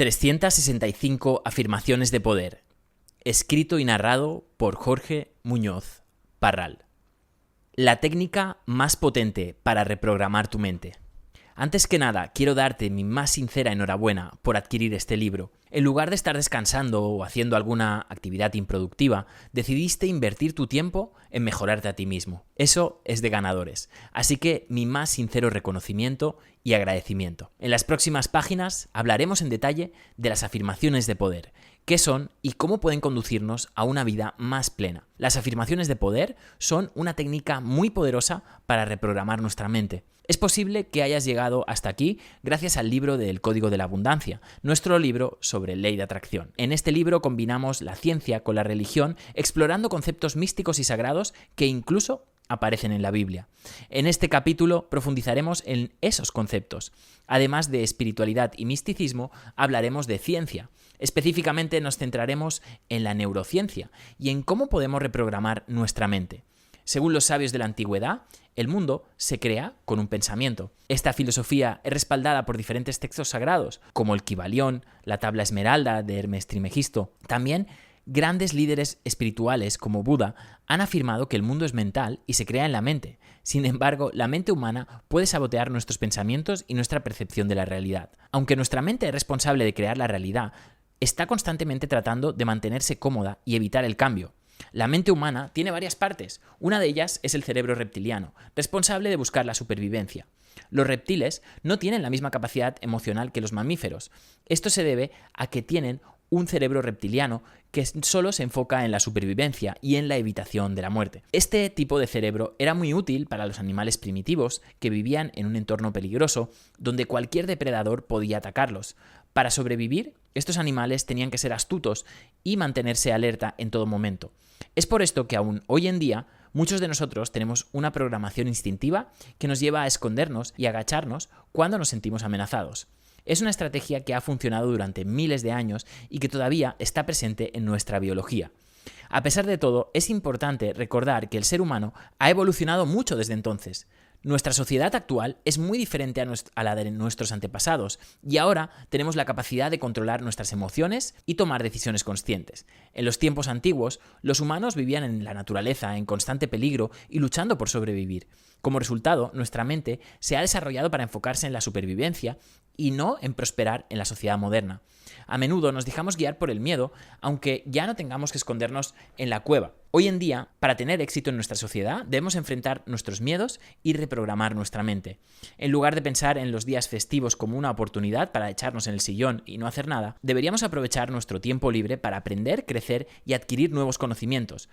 365 afirmaciones de poder. Escrito y narrado por Jorge Muñoz Parral. La técnica más potente para reprogramar tu mente. Antes que nada, quiero darte mi más sincera enhorabuena por adquirir este libro. En lugar de estar descansando o haciendo alguna actividad improductiva, decidiste invertir tu tiempo en mejorarte a ti mismo. Eso es de ganadores. Así que mi más sincero reconocimiento y agradecimiento. En las próximas páginas hablaremos en detalle de las afirmaciones de poder, qué son y cómo pueden conducirnos a una vida más plena. Las afirmaciones de poder son una técnica muy poderosa para reprogramar nuestra mente. Es posible que hayas llegado hasta aquí gracias al libro del Código de la Abundancia, nuestro libro sobre ley de atracción. En este libro combinamos la ciencia con la religión, explorando conceptos místicos y sagrados que incluso aparecen en la Biblia. En este capítulo profundizaremos en esos conceptos. Además de espiritualidad y misticismo, hablaremos de ciencia. Específicamente nos centraremos en la neurociencia y en cómo podemos reprogramar nuestra mente. Según los sabios de la antigüedad, el mundo se crea con un pensamiento. Esta filosofía es respaldada por diferentes textos sagrados, como el Kybalión, la Tabla Esmeralda de Hermes Trismegisto. También grandes líderes espirituales como Buda han afirmado que el mundo es mental y se crea en la mente. Sin embargo, la mente humana puede sabotear nuestros pensamientos y nuestra percepción de la realidad. Aunque nuestra mente es responsable de crear la realidad, está constantemente tratando de mantenerse cómoda y evitar el cambio. La mente humana tiene varias partes. Una de ellas es el cerebro reptiliano, responsable de buscar la supervivencia. Los reptiles no tienen la misma capacidad emocional que los mamíferos. Esto se debe a que tienen un cerebro reptiliano que solo se enfoca en la supervivencia y en la evitación de la muerte. Este tipo de cerebro era muy útil para los animales primitivos que vivían en un entorno peligroso donde cualquier depredador podía atacarlos. Para sobrevivir, estos animales tenían que ser astutos y mantenerse alerta en todo momento. Es por esto que aún hoy en día muchos de nosotros tenemos una programación instintiva que nos lleva a escondernos y agacharnos cuando nos sentimos amenazados. Es una estrategia que ha funcionado durante miles de años y que todavía está presente en nuestra biología. A pesar de todo, es importante recordar que el ser humano ha evolucionado mucho desde entonces. Nuestra sociedad actual es muy diferente a la de nuestros antepasados y ahora tenemos la capacidad de controlar nuestras emociones y tomar decisiones conscientes. En los tiempos antiguos, los humanos vivían en la naturaleza, en constante peligro y luchando por sobrevivir. Como resultado, nuestra mente se ha desarrollado para enfocarse en la supervivencia y no en prosperar en la sociedad moderna. A menudo nos dejamos guiar por el miedo, aunque ya no tengamos que escondernos en la cueva. Hoy en día, para tener éxito en nuestra sociedad, debemos enfrentar nuestros miedos y reprogramar nuestra mente. En lugar de pensar en los días festivos como una oportunidad para echarnos en el sillón y no hacer nada, deberíamos aprovechar nuestro tiempo libre para aprender, crecer y adquirir nuevos conocimientos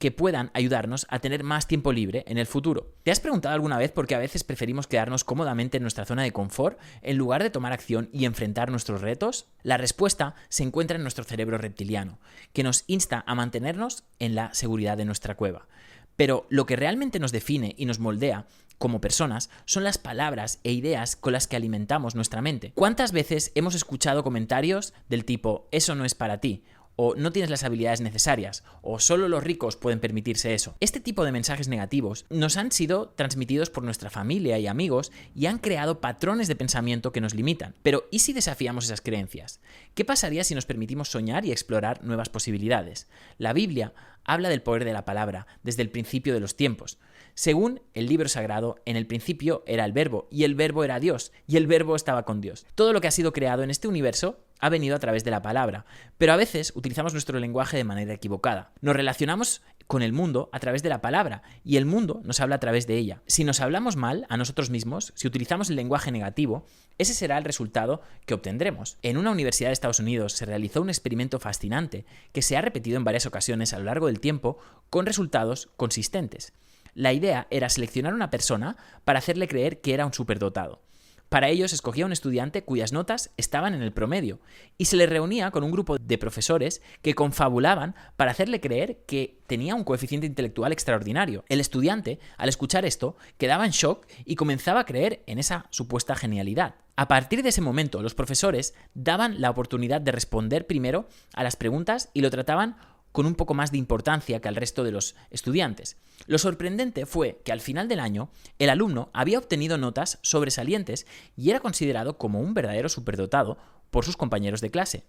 que puedan ayudarnos a tener más tiempo libre en el futuro. ¿Te has preguntado alguna vez por qué a veces preferimos quedarnos cómodamente en nuestra zona de confort en lugar de tomar acción y enfrentar nuestros retos? La respuesta se encuentra en nuestro cerebro reptiliano, que nos insta a mantenernos en la seguridad de nuestra cueva. Pero lo que realmente nos define y nos moldea como personas son las palabras e ideas con las que alimentamos nuestra mente. ¿Cuántas veces hemos escuchado comentarios del tipo «eso no es para ti», o no tienes las habilidades necesarias, o solo los ricos pueden permitirse eso? Este tipo de mensajes negativos nos han sido transmitidos por nuestra familia y amigos y han creado patrones de pensamiento que nos limitan. Pero ¿y si desafiamos esas creencias? ¿Qué pasaría si nos permitimos soñar y explorar nuevas posibilidades? La Biblia habla del poder de la palabra desde el principio de los tiempos. Según el libro sagrado, en el principio era el Verbo, y el Verbo era Dios, y el Verbo estaba con Dios. Todo lo que ha sido creado en este universo ha venido a través de la palabra, pero a veces utilizamos nuestro lenguaje de manera equivocada. Nos relacionamos con el mundo a través de la palabra y el mundo nos habla a través de ella. Si nos hablamos mal a nosotros mismos, si utilizamos el lenguaje negativo, ese será el resultado que obtendremos. En una universidad de Estados Unidos se realizó un experimento fascinante que se ha repetido en varias ocasiones a lo largo del tiempo con resultados consistentes. La idea era seleccionar a una persona para hacerle creer que era un superdotado. Para ello se escogía un estudiante cuyas notas estaban en el promedio y se le reunía con un grupo de profesores que confabulaban para hacerle creer que tenía un coeficiente intelectual extraordinario. El estudiante, al escuchar esto, quedaba en shock y comenzaba a creer en esa supuesta genialidad. A partir de ese momento, los profesores daban la oportunidad de responder primero a las preguntas y lo trataban con un poco más de importancia que al resto de los estudiantes. Lo sorprendente fue que al final del año el alumno había obtenido notas sobresalientes y era considerado como un verdadero superdotado por sus compañeros de clase.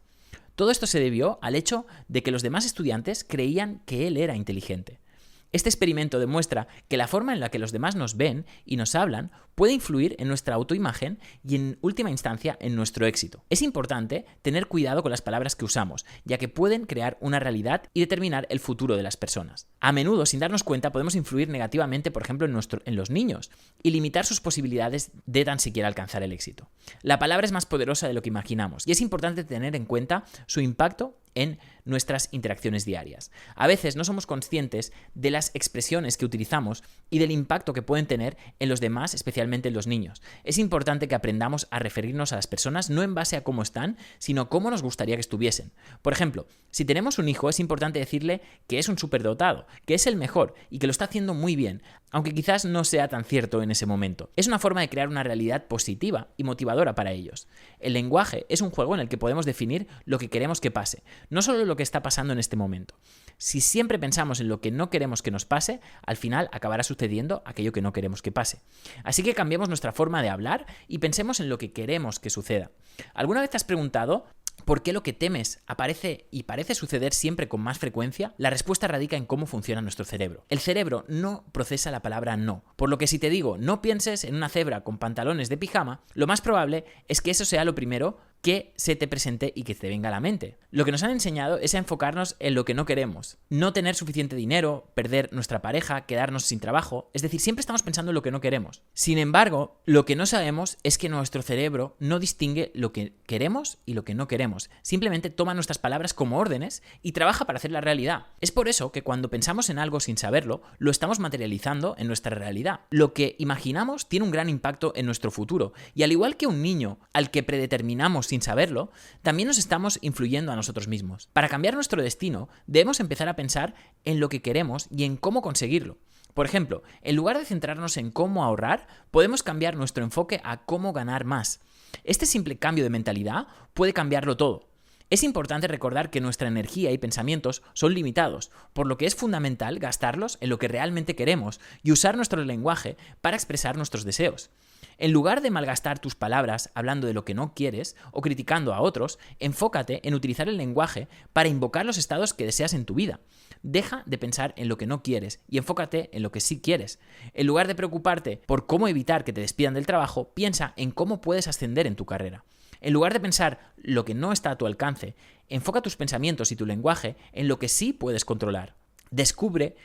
Todo esto se debió al hecho de que los demás estudiantes creían que él era inteligente. Este experimento demuestra que la forma en la que los demás nos ven y nos hablan puede influir en nuestra autoimagen y en última instancia en nuestro éxito. Es importante tener cuidado con las palabras que usamos, ya que pueden crear una realidad y determinar el futuro de las personas. A menudo, sin darnos cuenta, podemos influir negativamente, por ejemplo, en los niños y limitar sus posibilidades de tan siquiera alcanzar el éxito. La palabra es más poderosa de lo que imaginamos y es importante tener en cuenta su impacto en nuestras interacciones diarias. A veces no somos conscientes de las expresiones que utilizamos y del impacto que pueden tener en los demás, especialmente en los niños. Es importante que aprendamos a referirnos a las personas no en base a cómo están, sino cómo nos gustaría que estuviesen. Por ejemplo, si tenemos un hijo, es importante decirle que es un superdotado, que es el mejor y que lo está haciendo muy bien, aunque quizás no sea tan cierto en ese momento. Es una forma de crear una realidad positiva y motivadora para ellos. El lenguaje es un juego en el que podemos definir lo que queremos que pase, no solo lo que está pasando en este momento. Si siempre pensamos en lo que no queremos que nos pase, al final acabará sucediendo aquello que no queremos que pase. Así que cambiemos nuestra forma de hablar y pensemos en lo que queremos que suceda. ¿Alguna vez te has preguntado por qué lo que temes aparece y parece suceder siempre con más frecuencia? La respuesta radica en cómo funciona nuestro cerebro. El cerebro no procesa la palabra no, por lo que si te digo no pienses en una cebra con pantalones de pijama, lo más probable es que eso sea lo primero que se te presente y que te venga a la mente. Lo que nos han enseñado es a enfocarnos en lo que no queremos. No tener suficiente dinero, perder nuestra pareja, quedarnos sin trabajo. Es decir, siempre estamos pensando en lo que no queremos. Sin embargo, lo que no sabemos es que nuestro cerebro no distingue lo que queremos y lo que no queremos. Simplemente toma nuestras palabras como órdenes y trabaja para hacer la realidad. Es por eso que cuando pensamos en algo sin saberlo, lo estamos materializando en nuestra realidad. Lo que imaginamos tiene un gran impacto en nuestro futuro. Y al igual que un niño al que predeterminamos sin saberlo, también nos estamos influyendo a nosotros mismos. Para cambiar nuestro destino, debemos empezar a pensar en lo que queremos y en cómo conseguirlo. Por ejemplo, en lugar de centrarnos en cómo ahorrar, podemos cambiar nuestro enfoque a cómo ganar más. Este simple cambio de mentalidad puede cambiarlo todo. Es importante recordar que nuestra energía y pensamientos son limitados, por lo que es fundamental gastarlos en lo que realmente queremos y usar nuestro lenguaje para expresar nuestros deseos. En lugar de malgastar tus palabras hablando de lo que no quieres o criticando a otros, enfócate en utilizar el lenguaje para invocar los estados que deseas en tu vida. Deja de pensar en lo que no quieres y enfócate en lo que sí quieres. En lugar de preocuparte por cómo evitar que te despidan del trabajo, piensa en cómo puedes ascender en tu carrera. En lugar de pensar lo que no está a tu alcance, enfoca tus pensamientos y tu lenguaje en lo que sí puedes controlar. Descubre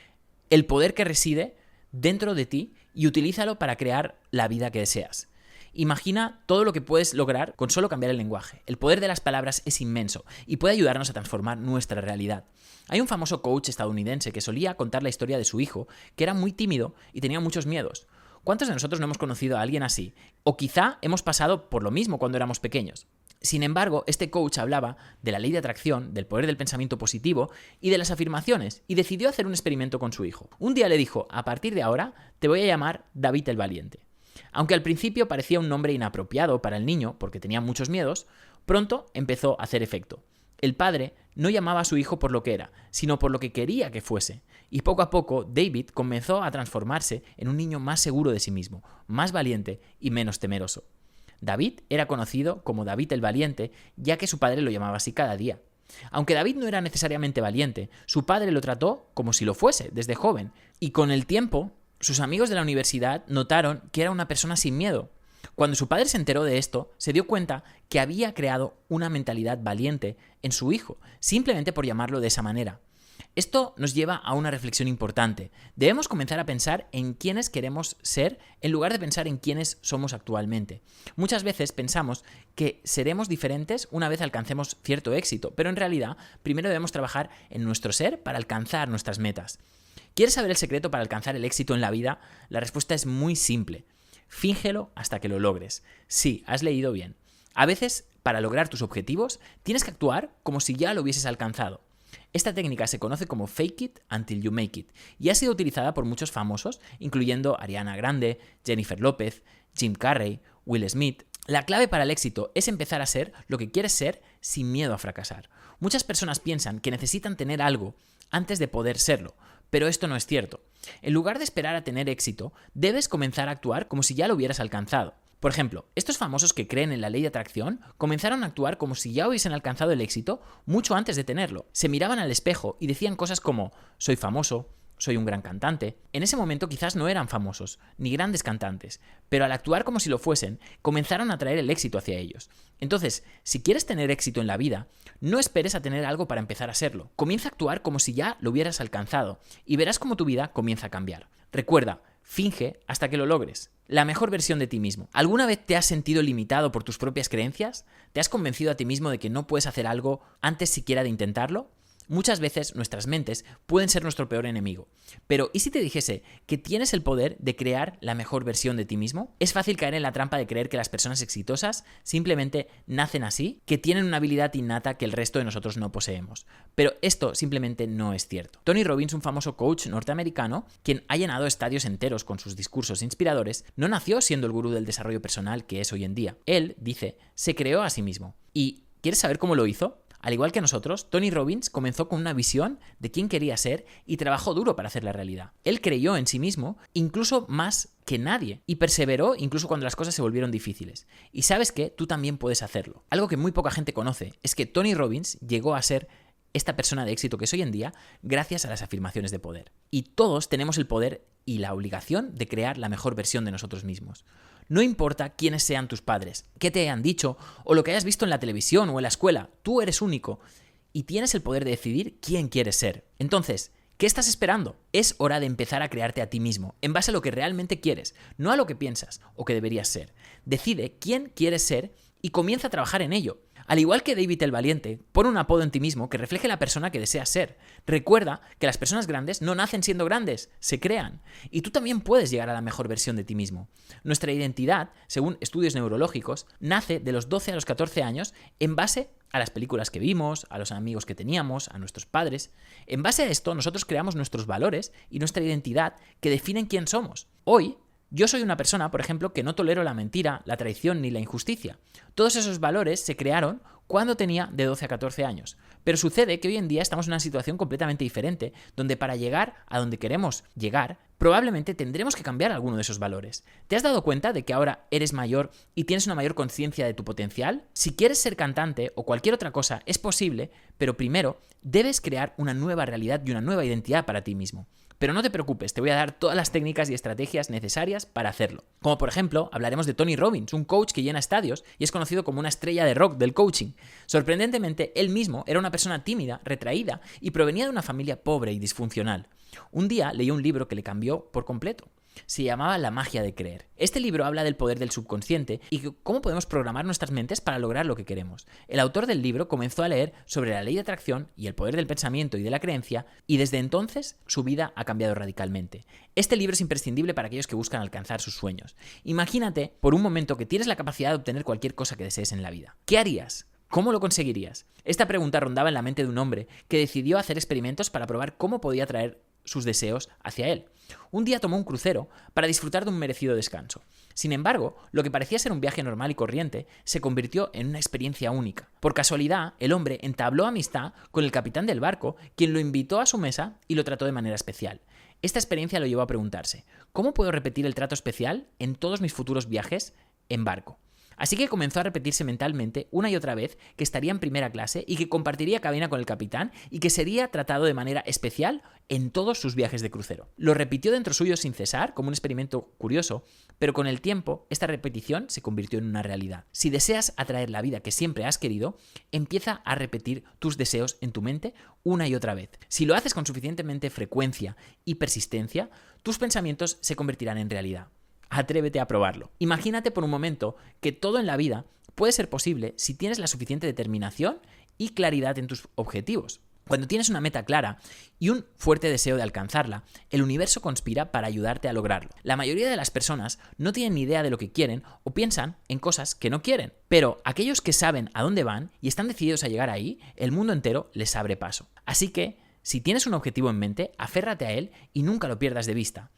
el poder que reside dentro de ti y utilízalo para crear la vida que deseas. Imagina todo lo que puedes lograr con solo cambiar el lenguaje. El poder de las palabras es inmenso y puede ayudarnos a transformar nuestra realidad. Hay un famoso coach estadounidense que solía contar la historia de su hijo, que era muy tímido y tenía muchos miedos. ¿Cuántos de nosotros no hemos conocido a alguien así? O quizá hemos pasado por lo mismo cuando éramos pequeños. Sin embargo, este coach hablaba de la ley de atracción, del poder del pensamiento positivo y de las afirmaciones, y decidió hacer un experimento con su hijo. Un día le dijo: a partir de ahora te voy a llamar David el Valiente. Aunque al principio parecía un nombre inapropiado para el niño porque tenía muchos miedos, pronto empezó a hacer efecto. El padre no llamaba a su hijo por lo que era, sino por lo que quería que fuese. Y poco a poco, David comenzó a transformarse en un niño más seguro de sí mismo, más valiente y menos temeroso. David era conocido como David el Valiente, ya que su padre lo llamaba así cada día. Aunque David no era necesariamente valiente, su padre lo trató como si lo fuese desde joven, y con el tiempo, sus amigos de la universidad notaron que era una persona sin miedo. Cuando su padre se enteró de esto, se dio cuenta que había creado una mentalidad valiente en su hijo, simplemente por llamarlo de esa manera. Esto nos lleva a una reflexión importante. Debemos comenzar a pensar en quiénes queremos ser en lugar de pensar en quiénes somos actualmente. Muchas veces pensamos que seremos diferentes una vez alcancemos cierto éxito, pero en realidad primero debemos trabajar en nuestro ser para alcanzar nuestras metas. ¿Quieres saber el secreto para alcanzar el éxito en la vida? La respuesta es muy simple. Fíngelo hasta que lo logres. Sí, has leído bien. A veces, para lograr tus objetivos, tienes que actuar como si ya lo hubieses alcanzado. Esta técnica se conoce como fake it until you make it y ha sido utilizada por muchos famosos, incluyendo Ariana Grande, Jennifer López, Jim Carrey, Will Smith. La clave para el éxito es empezar a ser lo que quieres ser sin miedo a fracasar. Muchas personas piensan que necesitan tener algo antes de poder serlo, pero esto no es cierto. En lugar de esperar a tener éxito, debes comenzar a actuar como si ya lo hubieras alcanzado. Por ejemplo, estos famosos que creen en la ley de atracción comenzaron a actuar como si ya hubiesen alcanzado el éxito mucho antes de tenerlo. Se miraban al espejo y decían cosas como soy famoso, soy un gran cantante. En ese momento quizás no eran famosos, ni grandes cantantes, pero al actuar como si lo fuesen, comenzaron a traer el éxito hacia ellos. Entonces, si quieres tener éxito en la vida, no esperes a tener algo para empezar a serlo. Comienza a actuar como si ya lo hubieras alcanzado y verás cómo tu vida comienza a cambiar. Recuerda, finge hasta que lo logres. La mejor versión de ti mismo. ¿Alguna vez te has sentido limitado por tus propias creencias? ¿Te has convencido a ti mismo de que no puedes hacer algo antes siquiera de intentarlo? Muchas veces nuestras mentes pueden ser nuestro peor enemigo. Pero ¿y si te dijese que tienes el poder de crear la mejor versión de ti mismo? Es fácil caer en la trampa de creer que las personas exitosas simplemente nacen así, que tienen una habilidad innata que el resto de nosotros no poseemos. Pero esto simplemente no es cierto. Tony Robbins, un famoso coach norteamericano, quien ha llenado estadios enteros con sus discursos inspiradores, no nació siendo el gurú del desarrollo personal que es hoy en día. Él, dice, se creó a sí mismo. ¿Y quieres saber cómo lo hizo? Al igual que nosotros, Tony Robbins comenzó con una visión de quién quería ser y trabajó duro para hacerla realidad. Él creyó en sí mismo incluso más que nadie y perseveró incluso cuando las cosas se volvieron difíciles. Y sabes que tú también puedes hacerlo. Algo que muy poca gente conoce es que Tony Robbins llegó a ser esta persona de éxito que es hoy en día gracias a las afirmaciones de poder. Y todos tenemos el poder y la obligación de crear la mejor versión de nosotros mismos. No importa quiénes sean tus padres, qué te hayan dicho o lo que hayas visto en la televisión o en la escuela, tú eres único y tienes el poder de decidir quién quieres ser. Entonces, ¿qué estás esperando? Es hora de empezar a crearte a ti mismo, en base a lo que realmente quieres, no a lo que piensas o que deberías ser. Decide quién quieres ser y comienza a trabajar en ello. Al igual que David el Valiente, pon un apodo en ti mismo que refleje la persona que deseas ser. Recuerda que las personas grandes no nacen siendo grandes, se crean. Y tú también puedes llegar a la mejor versión de ti mismo. Nuestra identidad, según estudios neurológicos, nace de los 12 a los 14 años en base a las películas que vimos, a los amigos que teníamos, a nuestros padres. En base a esto, nosotros creamos nuestros valores y nuestra identidad que definen quién somos. Hoy, yo soy una persona, por ejemplo, que no tolero la mentira, la traición ni la injusticia. Todos esos valores se crearon cuando tenía de 12 a 14 años. Pero sucede que hoy en día estamos en una situación completamente diferente, donde para llegar a donde queremos llegar, probablemente tendremos que cambiar alguno de esos valores. ¿Te has dado cuenta de que ahora eres mayor y tienes una mayor conciencia de tu potencial? Si quieres ser cantante o cualquier otra cosa, es posible, pero primero debes crear una nueva realidad y una nueva identidad para ti mismo. Pero no te preocupes, te voy a dar todas las técnicas y estrategias necesarias para hacerlo. Como por ejemplo, hablaremos de Tony Robbins, un coach que llena estadios y es conocido como una estrella de rock del coaching. Sorprendentemente, él mismo era una persona tímida, retraída y provenía de una familia pobre y disfuncional. Un día leyó un libro que le cambió por completo. Se llamaba La magia de creer. Este libro habla del poder del subconsciente y cómo podemos programar nuestras mentes para lograr lo que queremos. El autor del libro comenzó a leer sobre la ley de atracción y el poder del pensamiento y de la creencia y desde entonces su vida ha cambiado radicalmente. Este libro es imprescindible para aquellos que buscan alcanzar sus sueños. Imagínate por un momento que tienes la capacidad de obtener cualquier cosa que desees en la vida. ¿Qué harías? ¿Cómo lo conseguirías? Esta pregunta rondaba en la mente de un hombre que decidió hacer experimentos para probar cómo podía traer sus deseos hacia él. Un día tomó un crucero para disfrutar de un merecido descanso. Sin embargo, lo que parecía ser un viaje normal y corriente se convirtió en una experiencia única. Por casualidad, el hombre entabló amistad con el capitán del barco, quien lo invitó a su mesa y lo trató de manera especial. Esta experiencia lo llevó a preguntarse, ¿cómo puedo repetir el trato especial en todos mis futuros viajes en barco? Así que comenzó a repetirse mentalmente una y otra vez que estaría en primera clase y que compartiría cabina con el capitán y que sería tratado de manera especial en todos sus viajes de crucero. Lo repitió dentro suyo sin cesar, como un experimento curioso, pero con el tiempo esta repetición se convirtió en una realidad. Si deseas atraer la vida que siempre has querido, empieza a repetir tus deseos en tu mente una y otra vez. Si lo haces con suficientemente frecuencia y persistencia, tus pensamientos se convertirán en realidad. Atrévete a probarlo. Imagínate por un momento que todo en la vida puede ser posible si tienes la suficiente determinación y claridad en tus objetivos. Cuando tienes una meta clara y un fuerte deseo de alcanzarla, el universo conspira para ayudarte a lograrlo. La mayoría de las personas no tienen ni idea de lo que quieren o piensan en cosas que no quieren. Pero aquellos que saben a dónde van y están decididos a llegar ahí, el mundo entero les abre paso. Así que, si tienes un objetivo en mente, aférrate a él y nunca lo pierdas de vista.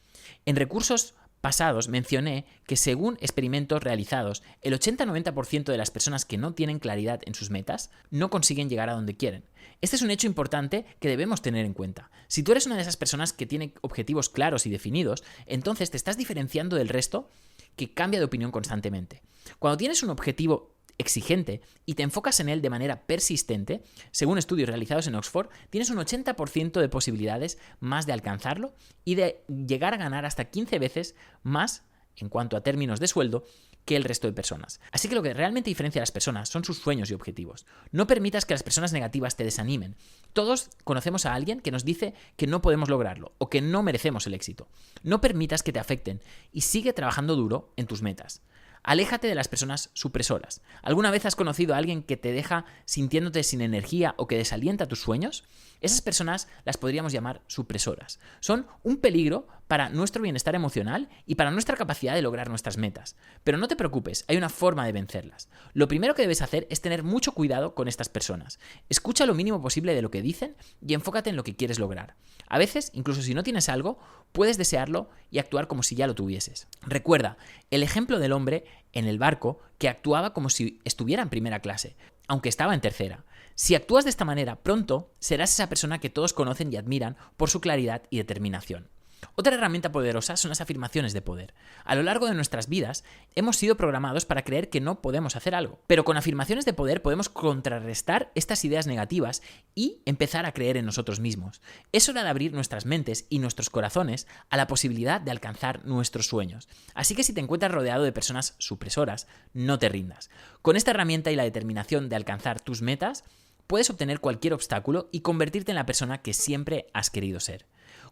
En recursos pasados mencioné que según experimentos realizados, el 80-90% de las personas que no tienen claridad en sus metas no consiguen llegar a donde quieren. Este es un hecho importante que debemos tener en cuenta. Si tú eres una de esas personas que tiene objetivos claros y definidos, entonces te estás diferenciando del resto que cambia de opinión constantemente. Cuando tienes un objetivo exigente y te enfocas en él de manera persistente, según estudios realizados en Oxford, tienes un 80% de posibilidades más de alcanzarlo y de llegar a ganar hasta 15 veces más en cuanto a términos de sueldo que el resto de personas. Así que lo que realmente diferencia a las personas son sus sueños y objetivos. No permitas que las personas negativas te desanimen. Todos conocemos a alguien que nos dice que no podemos lograrlo o que no merecemos el éxito. No permitas que te afecten y sigue trabajando duro en tus metas. Aléjate de las personas supresoras. ¿Alguna vez has conocido a alguien que te deja sintiéndote sin energía o que desalienta tus sueños? Esas personas las podríamos llamar supresoras. Son un peligro para nuestro bienestar emocional y para nuestra capacidad de lograr nuestras metas. Pero no te preocupes, hay una forma de vencerlas. Lo primero que debes hacer es tener mucho cuidado con estas personas. Escucha lo mínimo posible de lo que dicen y enfócate en lo que quieres lograr. A veces, incluso si no tienes algo, puedes desearlo y actuar como si ya lo tuvieses. Recuerda el ejemplo del hombre en el barco que actuaba como si estuviera en primera clase, aunque estaba en tercera. Si actúas de esta manera, pronto serás esa persona que todos conocen y admiran por su claridad y determinación. Otra herramienta poderosa son las afirmaciones de poder. A lo largo de nuestras vidas hemos sido programados para creer que no podemos hacer algo, pero con afirmaciones de poder podemos contrarrestar estas ideas negativas y empezar a creer en nosotros mismos. Es hora de abrir nuestras mentes y nuestros corazones a la posibilidad de alcanzar nuestros sueños. Así que si te encuentras rodeado de personas supresoras, no te rindas. Con esta herramienta y la determinación de alcanzar tus metas, puedes obtener cualquier obstáculo y convertirte en la persona que siempre has querido ser.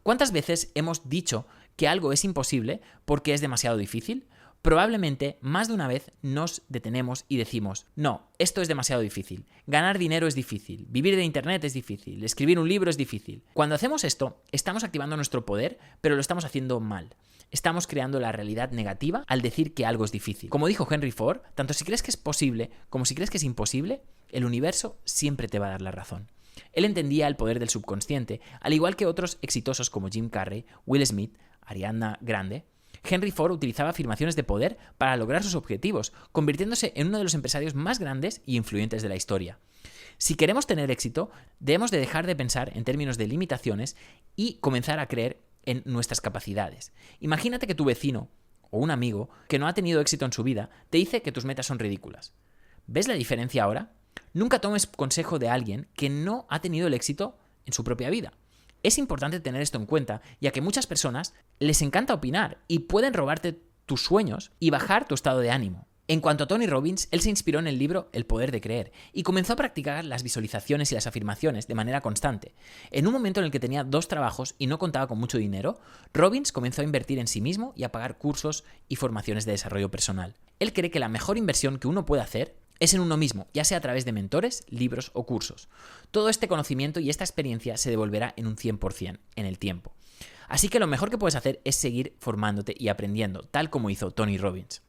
¿Cuántas veces hemos dicho que algo es imposible porque es demasiado difícil? Probablemente más de una vez nos detenemos y decimos, no, esto es demasiado difícil, ganar dinero es difícil, vivir de internet es difícil, escribir un libro es difícil. Cuando hacemos esto, estamos activando nuestro poder, pero lo estamos haciendo mal. Estamos creando la realidad negativa al decir que algo es difícil. Como dijo Henry Ford, tanto si crees que es posible como si crees que es imposible, el universo siempre te va a dar la razón. Él entendía el poder del subconsciente, al igual que otros exitosos como Jim Carrey, Will Smith, Ariana Grande. Henry Ford utilizaba afirmaciones de poder para lograr sus objetivos, convirtiéndose en uno de los empresarios más grandes y influyentes de la historia. Si queremos tener éxito, debemos de dejar de pensar en términos de limitaciones y comenzar a creer en nuestras capacidades. Imagínate que tu vecino o un amigo que no ha tenido éxito en su vida te dice que tus metas son ridículas. ¿Ves la diferencia ahora? Nunca tomes consejo de alguien que no ha tenido el éxito en su propia vida. Es importante tener esto en cuenta, ya que muchas personas les encanta opinar y pueden robarte tus sueños y bajar tu estado de ánimo. En cuanto a Tony Robbins, él se inspiró en el libro El poder de creer y comenzó a practicar las visualizaciones y las afirmaciones de manera constante. En un momento en el que tenía 2 trabajos y no contaba con mucho dinero, Robbins comenzó a invertir en sí mismo y a pagar cursos y formaciones de desarrollo personal. Él cree que la mejor inversión que uno puede hacer es en uno mismo, ya sea a través de mentores, libros o cursos. Todo este conocimiento y esta experiencia se devolverá en un 100% en el tiempo. Así que lo mejor que puedes hacer es seguir formándote y aprendiendo, tal como hizo Tony Robbins,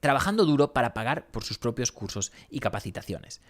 trabajando duro para pagar por sus propios cursos y capacitaciones.